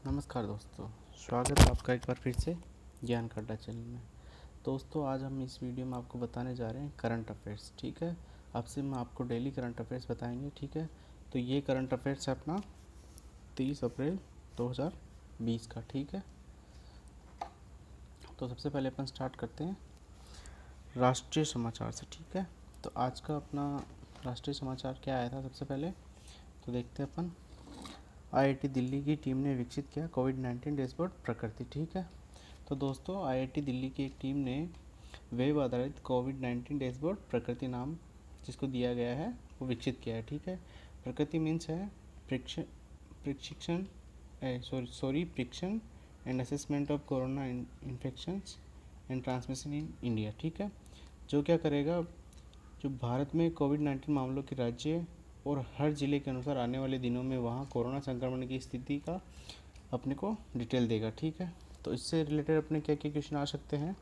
नमस्कार दोस्तों, स्वागत है आपका एक बार फिर से ज्ञान अड्डा चैनल में। दोस्तों, आज हम इस वीडियो में आपको बताने जा रहे हैं करंट अफेयर्स। ठीक है, आपसे हम आपको डेली करंट अफेयर्स बताएंगे। ठीक है, तो ये करंट अफेयर्स है अपना 30 अप्रैल 2020 का। ठीक है, तो सबसे पहले अपन स्टार्ट करते हैं राष्ट्रीय समाचार से। ठीक है, तो आज का अपना राष्ट्रीय समाचार क्या आया था सबसे पहले, तो देखते हैं अपन। आईआईटी दिल्ली की टीम ने विकसित किया कोविड-19 डैशबोर्ड प्रकृति। ठीक है, तो दोस्तों आईआईटी दिल्ली की एक टीम ने वेब आधारित कोविड-19 डैशबोर्ड प्रकृति नाम जिसको दिया गया है वो विकसित किया है। ठीक है, प्रकृति मीन्स है prediction and assessment of corona infections and transmission in India. ठीक है, जो क्या करेगा, जो भारत में कोविड-19 मामलों के राज्य और हर ज़िले के अनुसार आने वाले दिनों में वहाँ कोरोना संक्रमण की स्थिति का अपने को डिटेल देगा। ठीक है, तो इससे रिलेटेड अपने क्या क्या क्वेश्चन आ सकते हैं,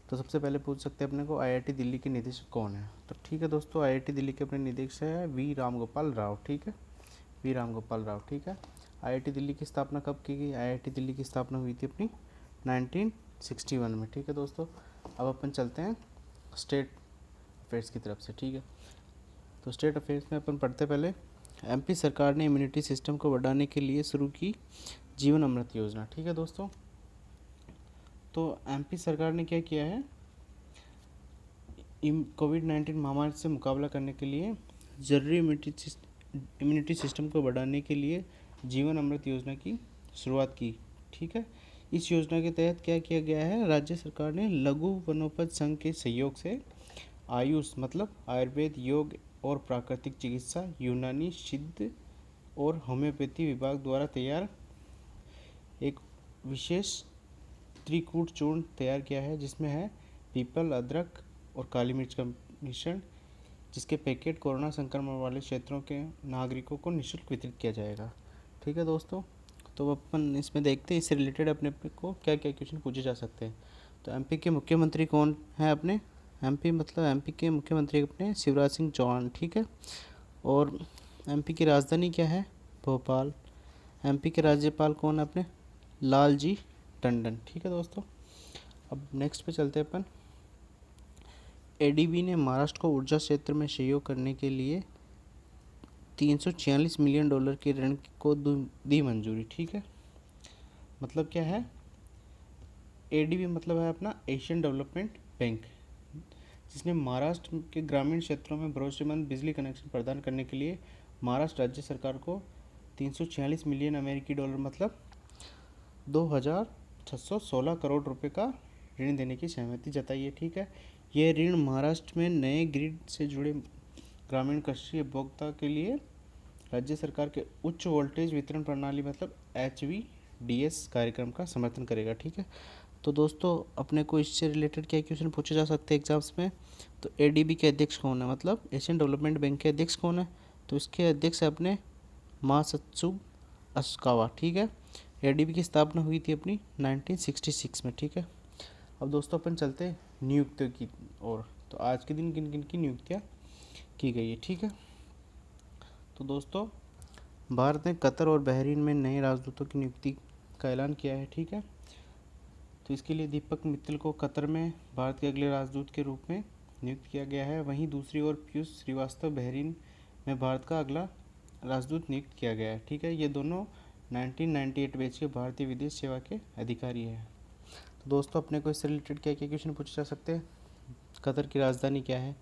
तो सबसे पहले पूछ सकते हैं अपने को आईआईटी दिल्ली के निदेशक कौन है। तो ठीक है दोस्तों, आईआईटी दिल्ली के अपने निदेशक है वी रामगोपाल राव। ठीक है, वी रामगोपाल राव। ठीक है, आईआईटी दिल्ली की स्थापना कब की गई? आईआईटी दिल्ली की स्थापना हुई थी अपनी 1961 में। ठीक है दोस्तों, अब अपन चलते हैं स्टेट अफेयर्स की तरफ से। ठीक है, तो स्टेट अफेयर्स में अपन पढ़ते पहले एमपी सरकार ने इम्यूनिटी सिस्टम को बढ़ाने के लिए शुरू की जीवन अमृत योजना। ठीक है दोस्तों, तो एमपी सरकार ने क्या किया है, कोविड-19 महामारी से मुकाबला करने के लिए जरूरी इम्यूनिटी सिस्टम को बढ़ाने के लिए जीवन अमृत योजना की शुरुआत की। ठीक है, इस योजना के तहत क्या किया गया है, राज्य सरकार ने लघु वनोपज संघ के सहयोग से आयुष मतलब आयुर्वेद, योग और प्राकृतिक चिकित्सा, यूनानी, सिद्ध और होम्योपैथी विभाग द्वारा तैयार एक विशेष त्रिकूट चूर्ण तैयार किया है, जिसमें है पीपल, अदरक और काली मिर्च का मिश्रण, जिसके पैकेट कोरोना संक्रमण वाले क्षेत्रों के नागरिकों को निःशुल्क वितरित किया जाएगा। ठीक है दोस्तों, तो अपन इसमें देखते हैं इससे रिलेटेड अपने को क्या क्या क्वेश्चन पूछे जा सकते हैं। तो एमपी के मुख्यमंत्री कौन है अपने? एमपी के मुख्यमंत्री अपने शिवराज सिंह चौहान। ठीक है, और एमपी की राजधानी क्या है? भोपाल। एमपी के राज्यपाल कौन है अपने? लालजी टंडन। ठीक है दोस्तों, अब नेक्स्ट पे चलते हैं अपन। एडीबी ने महाराष्ट्र को ऊर्जा क्षेत्र में सहयोग करने के लिए $346 मिलियन के ऋण को दी मंजूरी। ठीक है, मतलब क्या है, एडीबी मतलब है अपना एशियन डेवलपमेंट बैंक, जिसने महाराष्ट्र के ग्रामीण क्षेत्रों में भरोसेमंद बिजली कनेक्शन प्रदान करने के लिए महाराष्ट्र राज्य सरकार को 346 मिलियन अमेरिकी डॉलर मतलब 2,616 करोड़ रुपए का ऋण देने की सहमति जताई है। ठीक है, यह ऋण महाराष्ट्र में नए ग्रिड से जुड़े ग्रामीण कृषि उपभोक्ता के लिए राज्य सरकार के उच्च वोल्टेज वितरण प्रणाली मतलब HVDS कार्यक्रम का समर्थन करेगा। ठीक है, तो दोस्तों अपने को इससे रिलेटेड क्या क्वेश्चन पूछे जा सकते हैं एग्जाम्स में। तो एडीबी के अध्यक्ष कौन है, मतलब एशियन डेवलपमेंट बैंक के अध्यक्ष कौन है? तो इसके अध्यक्ष है अपने मात्सुत्सु असाकावा। ठीक है, एडीबी की स्थापना हुई थी अपनी 1966 में। ठीक है, अब दोस्तों अपन चलते हैं नियुक्तियों की ओर। तो आज के दिन किन किन की नियुक्तियाँ की गई है। ठीक है, तो दोस्तों भारत ने कतर और बहरीन में नए राजदूतों की नियुक्ति का ऐलान किया है। ठीक है, तो इसके लिए दीपक मित्तल को कतर में भारत के अगले राजदूत के रूप में नियुक्त किया गया है। वहीं दूसरी ओर पीयूष श्रीवास्तव बहरीन में भारत का अगला राजदूत नियुक्त किया गया है। ठीक है, ये दोनों 1998 बैच के भारतीय विदेश सेवा के अधिकारी हैं। तो दोस्तों अपने को इससे रिलेटेड क्या क्या क्वेश्चन पूछे जा सकते हैं। कतर की राजधानी क्या है?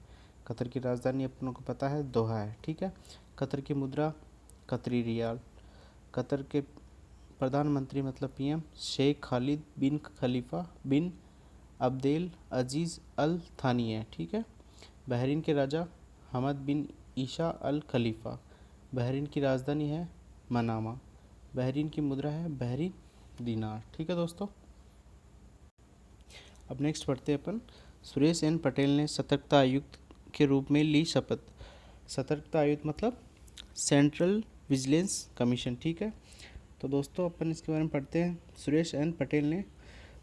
कतर की राजधानी अपनों को पता है दोहा है। ठीक है, कतर की मुद्रा कतरी रियाल। कतर के प्रधानमंत्री मतलब पीएम शेख खालिद बिन खलीफा बिन अब्देल अजीज़ अल थानी है। ठीक है, बहरीन के राजा हमद बिन ईशा अल खलीफा। बहरीन की राजधानी है मनामा। बहरीन की मुद्रा है बहरीन दीनार। ठीक है दोस्तों, अब नेक्स्ट पढ़ते हैं अपन। सुरेश एन पटेल ने सतर्कता आयुक्त के रूप में ली शपथ। सतर्कता आयुक्त मतलब सेंट्रल विजिलेंस कमीशन। ठीक है, तो दोस्तों अपन इसके बारे में पढ़ते हैं। सुरेश एन पटेल ने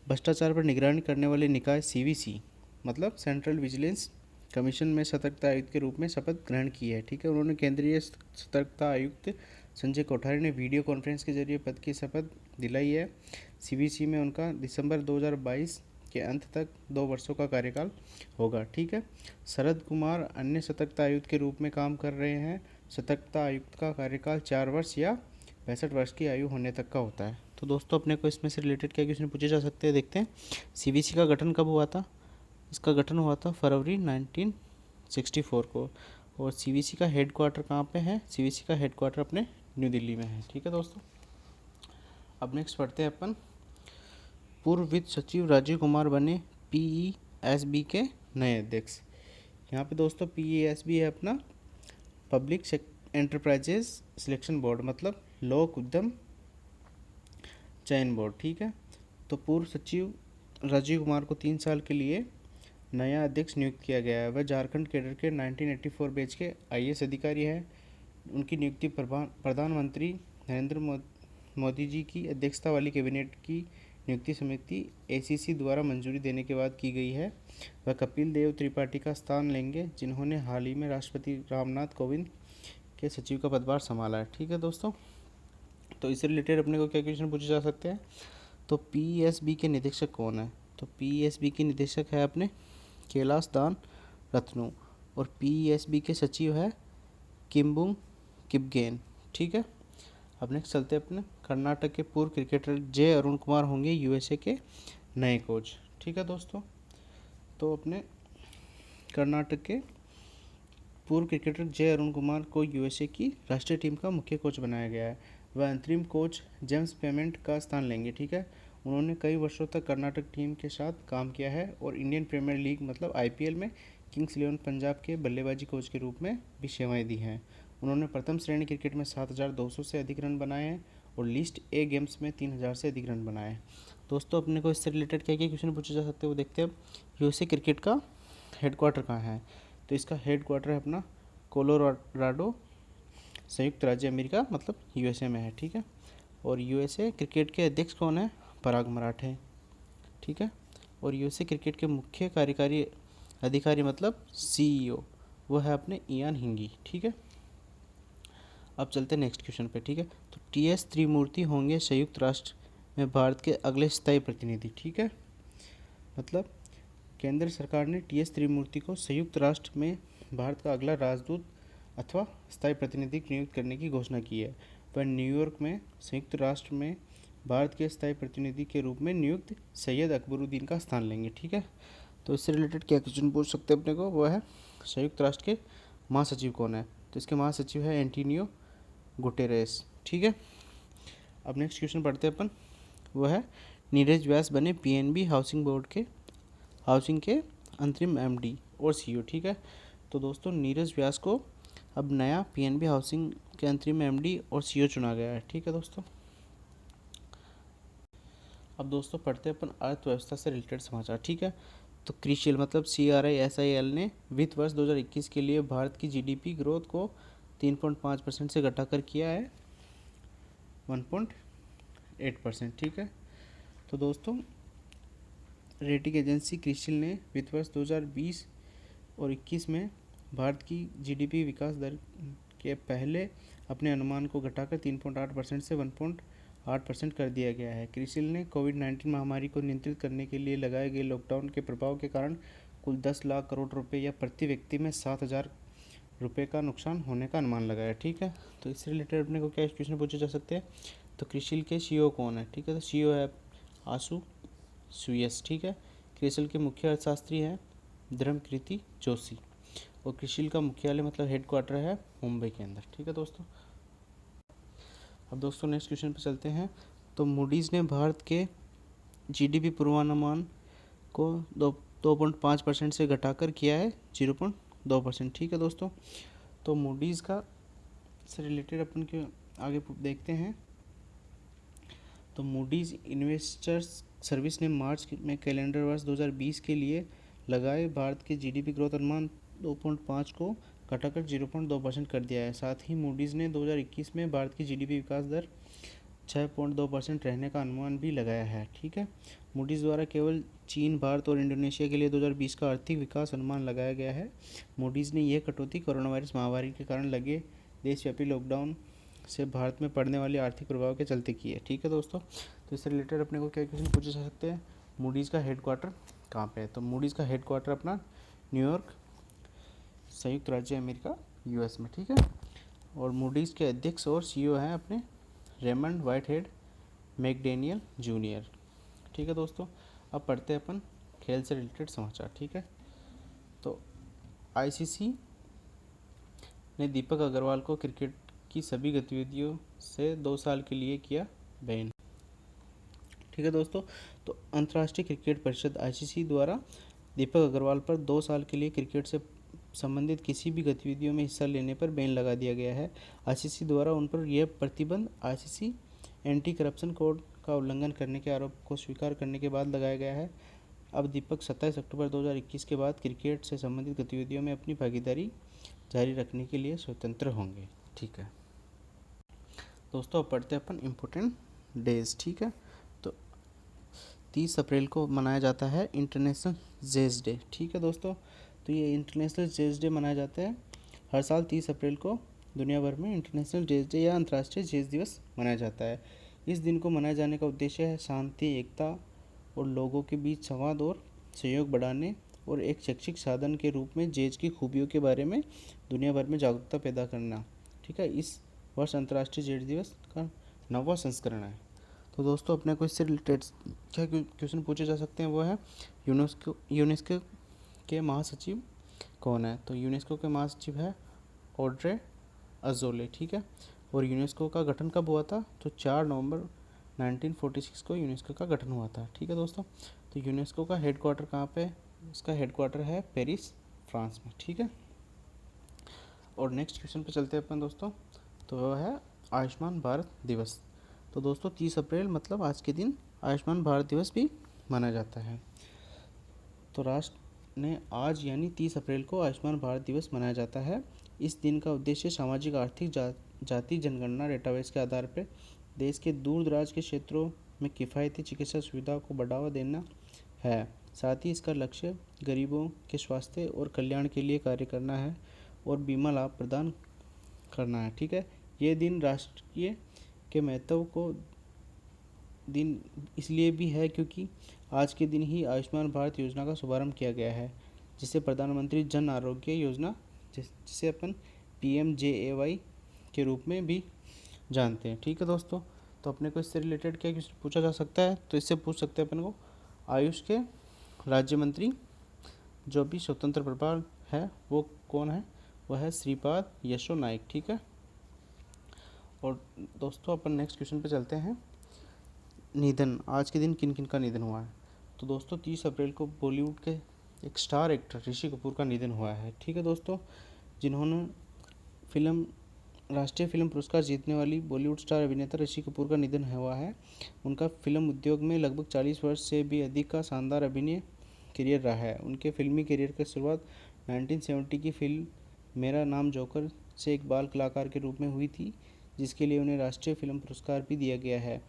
भ्रष्टाचार पर निगरानी करने वाले निकाय सीवीसी मतलब सेंट्रल विजिलेंस कमीशन में सतर्कता आयुक्त के रूप में शपथ ग्रहण की है। ठीक है, उन्होंने केंद्रीय सतर्कता आयुक्त संजय कोठारी ने वीडियो कॉन्फ्रेंस के जरिए पद की शपथ दिलाई है। सीवीसी में उनका दिसंबर 2022 के अंत तक 2 वर्षों का कार्यकाल होगा। ठीक है। शरद कुमार अन्य सतर्कता आयुक्त के रूप में काम कर रहे हैं। सतर्कता आयुक्त का कार्यकाल 4 वर्ष या 65 वर्ष की आयु होने तक का होता है। तो दोस्तों अपने को इसमें से रिलेटेड क्या क्वेश्चन पूछे जा सकते हैं, देखते हैं। सीवीसी का गठन कब हुआ था? इसका गठन हुआ था फरवरी 1964 को। और सीवीसी का हेड क्वार्टर कहाँ पे है? सीवीसी का हेड क्वार्टर अपने न्यू दिल्ली में है। ठीक है दोस्तों। अब नेक्स्ट पढ़ते हैं अपन। पूर्व वित्त सचिव राजीव कुमार बने पीईएसबी के नए अध्यक्ष। यहाँ पे दोस्तों पीईएसबी है अपना पब्लिक एंटरप्राइजेज सिलेक्शन बोर्ड, मतलब लोक उद्यम चयन बोर्ड। ठीक है। तो पूर्व सचिव राजीव कुमार को 3 साल के लिए नया अध्यक्ष नियुक्त किया गया है। वह झारखंड कैडर के 1984 बैच के आईएएस अधिकारी हैं। उनकी नियुक्ति प्रधानमंत्री नरेंद्र मोदी जी की अध्यक्षता वाली कैबिनेट की नियुक्ति समिति एसीसी द्वारा मंजूरी देने के बाद की गई है। वह कपिल देव त्रिपाठी का स्थान लेंगे, जिन्होंने हाल ही में राष्ट्रपति रामनाथ कोविंद के सचिव का पदभार संभाला है। ठीक है दोस्तों। तो इससे रिलेटेड अपने को क्या क्वेश्चन पूछे जा सकते हैं? तो पीएसबी के निदेशक कौन है? तो पीएसबी के निदेशक है अपने कैलाश दान रत्नू। और पीएसबी के सचिव है किम्बुंग किपगेन। ठीक है। अब नेक्स्ट चलते हैं अपने कर्नाटक के पूर्व क्रिकेटर जे अरुण कुमार होंगे यूएसए के नए कोच। ठीक है दोस्तों। तो अपने कर्नाटक के पूर्व क्रिकेटर जे अरुण कुमार को यूएसए की राष्ट्रीय टीम का मुख्य कोच बनाया गया है। वह अंतरिम कोच जेम्स पेमेंट का स्थान लेंगे। ठीक है। उन्होंने कई वर्षों तक कर्नाटक टीम के साथ काम किया है और इंडियन प्रीमियर लीग मतलब आईपीएल में किंग्स 11 पंजाब के बल्लेबाजी कोच के रूप में भी सेवाएं दी हैं। उन्होंने प्रथम श्रेणी क्रिकेट में 7,200 से अधिक रन बनाए हैं और लिस्ट ए गेम्स में 3,000 से अधिक रन बनाए हैं। दोस्तों अपने को इससे रिलेटेड क्या क्या क्वेश्चन पूछे जा सकते हैं वो देखते हैं। यूएसए क्रिकेट का हेडक्वार्टर कहाँ है? तो इसका हेडक्वार्टर है अपना कोलोराडो, संयुक्त राज्य अमेरिका मतलब यूएसए में है। ठीक है। और यूएसए क्रिकेट के अध्यक्ष कौन है? पराग मराठे। ठीक है। और यूएसए क्रिकेट के मुख्य कार्यकारी अधिकारी मतलब सीईओ वो है अपने इयान हिंगी। ठीक है। अब चलते हैं नेक्स्ट क्वेश्चन पे। ठीक है। तो टीएस त्रिमूर्ति होंगे संयुक्त राष्ट्र में भारत के अगले स्थायी प्रतिनिधि। ठीक है। मतलब केंद्र सरकार ने टीएस त्रिमूर्ति को संयुक्त राष्ट्र में भारत का अगला राजदूत अथवा स्थायी प्रतिनिधि नियुक्त करने की घोषणा की है। वह न्यूयॉर्क में संयुक्त राष्ट्र में भारत के स्थायी प्रतिनिधि के रूप में नियुक्त सैयद अकबरुद्दीन का स्थान लेंगे। ठीक है। तो इससे रिलेटेड क्या क्वेश्चन पूछ सकते हैं अपने को, वो है संयुक्त राष्ट्र के महासचिव कौन है? तो इसके महासचिव है एंटोनियो गुटेरेस। ठीक है। अब नेक्स्ट क्वेश्चन पढ़ते हैं अपन। वो है नीरज व्यास बने पीएनबी हाउसिंग बोर्ड के अंतरिम एमडी और सीईओ। ठीक है। तो दोस्तों नीरज व्यास को अब नया पीएनबी हाउसिंग के अंतरिम एमडी और सीईओ चुना गया है। ठीक है दोस्तों। अब दोस्तों पढ़ते हैं अपन अर्थव्यवस्था से रिलेटेड समाचार। ठीक है। तो क्रिशियल मतलब CRISIL ने वित्त वर्ष 2021 के लिए भारत की जीडीपी ग्रोथ को 3.5% से घटाकर किया है 1.8%। ठीक है। तो दोस्तों रेटिंग एजेंसी क्रिशियल ने वित्त वर्ष 2020 और 21 में भारत की जीडीपी विकास दर के पहले अपने अनुमान को घटाकर 3.8% से 1.8% कर दिया गया है। क्रिशियल ने कोविड-19 महामारी को नियंत्रित करने के लिए लगाए गए लॉकडाउन के प्रभाव के कारण कुल 10 लाख करोड़ रुपए या प्रति व्यक्ति में 7,000 रुपये का नुकसान होने का अनुमान लगाया। ठीक है। तो इससे रिलेटेड अपने को क्या क्वेश्चन पूछे जा सकते हैं? तो क्रिशियल के सीईओ कौन है? ठीक है। तो सीईओ है आशु सुयस। ठीक है। क्रिशियल के मुख्य अर्थशास्त्री हैं धर्मकीर्ति जोशी और क्रिशियल का मुख्यालय मतलब हेडक्वार्टर है मुंबई के अंदर। ठीक है दोस्तों। अब दोस्तों नेक्स्ट क्वेश्चन पे चलते हैं। तो मूडीज़ ने भारत के जीडीपी पूर्वानुमान को 2.5% से घटाकर किया है 0.2%। ठीक है दोस्तों। तो मूडीज़ का से रिलेटेड अपन के आगे देखते हैं। तो मूडीज़ इन्वेस्टर्स सर्विस ने मार्च में कैलेंडर वर्ष 2020 के लिए लगाए भारत के जीडीपी ग्रोथ अनुमान 2.5 को घटाकर 0.2% कर दिया है। साथ ही मूडीज़ ने 2021 में भारत की जीडीपी विकास दर 6.2% रहने का अनुमान भी लगाया है। ठीक है। मूडीज़ द्वारा केवल चीन, भारत और इंडोनेशिया के लिए 2020 का आर्थिक विकास अनुमान लगाया गया है। मूडीज़ ने यह कटौती कोरोना वायरस महामारी के कारण लगे देशव्यापी लॉकडाउन से भारत में पड़ने वाले आर्थिक प्रभाव के चलते की है। ठीक है दोस्तों, तो इससे रिलेटेड अपने को क्या क्वेश्चन पूछे जा सकते हैं, मूडीज़ का हेडक्वार्टर कहाँ पे है, तो मूडीज़ का हेडक्वार्टर अपना न्यूयॉर्क, संयुक्त राज्य अमेरिका, यूएस में। ठीक है, और मूडीज़ के अध्यक्ष और सीईओ हैं अपने रेमंड वाइटहेड मैकडेनियल जूनियर। ठीक है दोस्तों, अब पढ़ते हैं अपन खेल से रिलेटेड समाचार। ठीक है, तो आईसीसी ने दीपक अग्रवाल को क्रिकेट की सभी गतिविधियों से 2 साल के लिए किया बैन। ठीक है दोस्तों, तो अंतर्राष्ट्रीय क्रिकेट परिषद आईसीसी द्वारा दीपक अग्रवाल पर 2 साल के लिए क्रिकेट से संबंधित किसी भी गतिविधियों में हिस्सा लेने पर बैन लगा दिया गया है। आईसीसी द्वारा उन पर यह प्रतिबंध आईसीसी एंटी करप्शन कोड का उल्लंघन करने के आरोप को स्वीकार करने के बाद लगाया गया है। अब दीपक 27 अक्टूबर 2021 के बाद क्रिकेट से संबंधित गतिविधियों में अपनी भागीदारी जारी रखने के लिए स्वतंत्र होंगे। ठीक है दोस्तों, अब पढ़ते हैं अपन इम्पोर्टेंट डेज। ठीक है, तो 30 अप्रैल को मनाया जाता है इंटरनेशनल जेज डे। ठीक है दोस्तों, तो ये इंटरनेशनल जेज डे मनाया जाता है हर साल 30 अप्रैल को दुनिया भर में इंटरनेशनल जेज डे या अंतर्राष्ट्रीय जेज दिवस मनाया जाता है। इस दिन को मनाए जाने का उद्देश्य है शांति, एकता और लोगों के बीच संवाद और सहयोग बढ़ाने और एक शैक्षिक साधन के रूप में जेज की खूबियों के बारे में दुनिया भर में जागरूकता पैदा करना। ठीक है, इस वर्ष अंतर्राष्ट्रीय जेज दिवस का 9वां संस्करण है। तो दोस्तों, अपने को इससे रिलेटेड क्या क्वेश्चन पूछे जा सकते हैं, वो है यूनेस्को के महासचिव कौन है, तो यूनेस्को के महासचिव है ऑड्रे अजोले। ठीक है, और यूनेस्को का गठन कब हुआ था, तो 4 नवंबर 1946 को यूनेस्को का गठन हुआ था। ठीक है दोस्तों, तो यूनेस्को का हेडक्वार्टर कहाँ पे, इसका हेडक्वार्टर है पेरिस, फ्रांस में। ठीक है, और नेक्स्ट क्वेश्चन पे चलते हैं अपन दोस्तों, तो वह है आयुष्मान भारत दिवस। तो दोस्तों 30 अप्रैल मतलब आज के दिन आयुष्मान भारत दिवस भी मनाया जाता है। तो राष्ट्र ने आज यानी 30 अप्रैल को आयुष्मान भारत दिवस मनाया जाता है। इस दिन का उद्देश्य सामाजिक आर्थिक जाति जनगणना डेटाबेस के आधार पर देश के दूर दराज के क्षेत्रों में किफ़ायती चिकित्सा सुविधाओं को बढ़ावा देना है। साथ ही इसका लक्ष्य गरीबों के स्वास्थ्य और कल्याण के लिए कार्य करना है और बीमा लाभ प्रदान करना है। ठीक है, ये दिन राष्ट्रीय के महत्व को दिन इसलिए भी है क्योंकि आज के दिन ही आयुष्मान भारत योजना का शुभारंभ किया गया है, जिसे प्रधानमंत्री जन आरोग्य योजना जिसे अपन PMJAY के रूप में भी जानते हैं। ठीक है दोस्तों, तो अपने को इससे रिलेटेड क्या पूछा जा सकता है, तो इससे पूछ सकते हैं अपन को आयुष के राज्य मंत्री जो भी स्वतंत्र प्रभार है वो कौन है, वह है श्रीपाद यशो नाइक। ठीक है, और दोस्तों अपन नेक्स्ट क्वेश्चन पे चलते हैं, निधन आज के दिन किन किन का निधन हुआ है। तो दोस्तों 30 अप्रैल को बॉलीवुड के एक स्टार एक्टर ऋषि कपूर का निधन हुआ है। ठीक है दोस्तों, जिन्होंने राष्ट्रीय फिल्म पुरस्कार जीतने वाली बॉलीवुड स्टार अभिनेता ऋषि कपूर का निधन हुआ है। उनका फिल्म उद्योग में लगभग 40 वर्ष से भी अधिक का शानदार अभिनय करियर रहा है। उनके फिल्मी करियर की शुरुआत 1970 की फिल्म मेरा नाम जोकर से एक बाल कलाकार के रूप में हुई थी, जिसके लिए उन्हें राष्ट्रीय फिल्म पुरस्कार भी दिया गया है।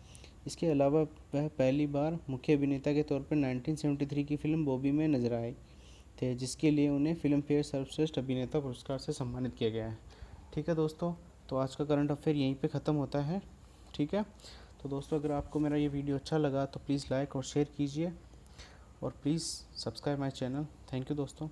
इसके अलावा वह पहली बार मुख्य अभिनेता के तौर पर 1973 की फिल्म बॉबी में नजर आए थे, जिसके लिए उन्हें फिल्म फेयर सर्वश्रेष्ठ अभिनेता पुरस्कार से सम्मानित किया गया है। ठीक है दोस्तों, तो आज का करंट अफेयर यहीं पे ख़त्म होता है। ठीक है, तो दोस्तों अगर आपको मेरा ये वीडियो अच्छा लगा तो प्लीज़ लाइक और शेयर कीजिए और please subscribe my channel. Thank you दोस्तों।